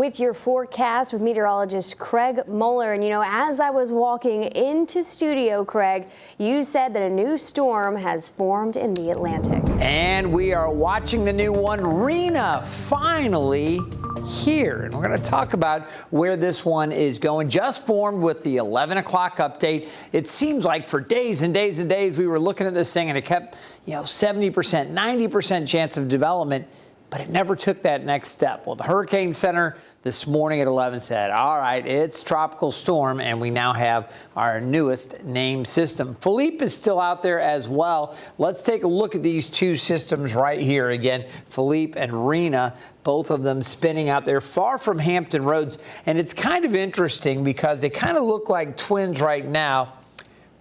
With your forecast with meteorologist Craig Muller. And as I was walking into studio, Craig, you said that a new storm has formed in the Atlantic. And we are watching the new one, Rina, finally here. And we're going to talk about where this one is going. Just formed with the 11 o'clock update. It seems like for days and days and days we were looking at this thing and it kept, 70%, 90% chance of development, but it never took that next step. Well, the Hurricane Center this morning at 11 said, all right, it's Tropical Storm, and we now have our newest named system. Philippe is still out there as well. Let's take a look at these two systems right here. Again, Philippe and Rina, both of them spinning out there far from Hampton Roads. And it's kind of interesting because they kind of look like twins right now.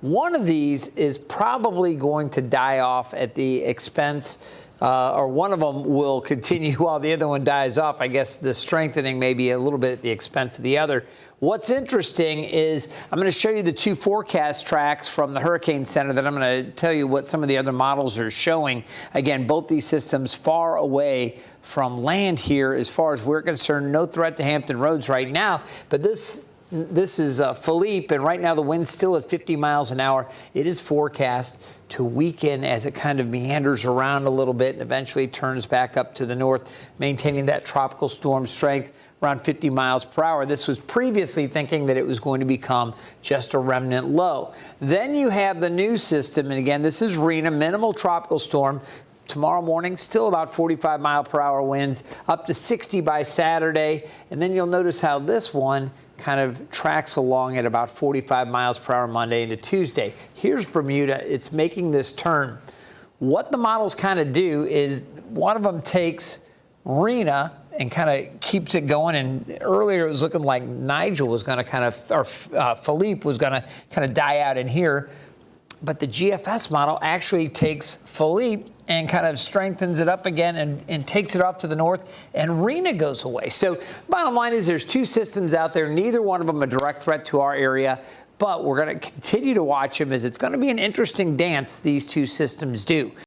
One of these is probably going to die off at the expense or one of them will continue while the other one dies off. I guess the strengthening may be a little bit at the expense of the other. What's interesting is I'm going to show you the two forecast tracks from the Hurricane Center, then I'm going to tell you what some of the other models are showing. Again, both these systems far away from land here as far as we're concerned. No threat to Hampton Roads right now, but this is Philippe, and right now the wind's still at 50 miles an hour. It is forecast to weaken as it kind of meanders around a little bit and eventually turns back up to the north, maintaining that tropical storm strength around 50 miles per hour. This was previously thinking that it was going to become just a remnant low. Then you have the new system, and again, this is Rina, minimal tropical storm. Tomorrow morning, still about 45 mile per hour winds, up to 60 by Saturday. And then you'll notice how this one kind of tracks along at about 45 miles per hour Monday into Tuesday. Here's Bermuda. It's making this turn. What the models kind of do is one of them takes Rina and kind of keeps it going. And earlier it was looking like Nigel was going to kind of, or Philippe was going to kind of die out in here. But the GFS model actually takes Philippe and kind of strengthens it up again and takes it off to the north, and Rina goes away. So bottom line is there's two systems out there, neither one of them a direct threat to our area, but we're going to continue to watch them as it's going to be an interesting dance these two systems do.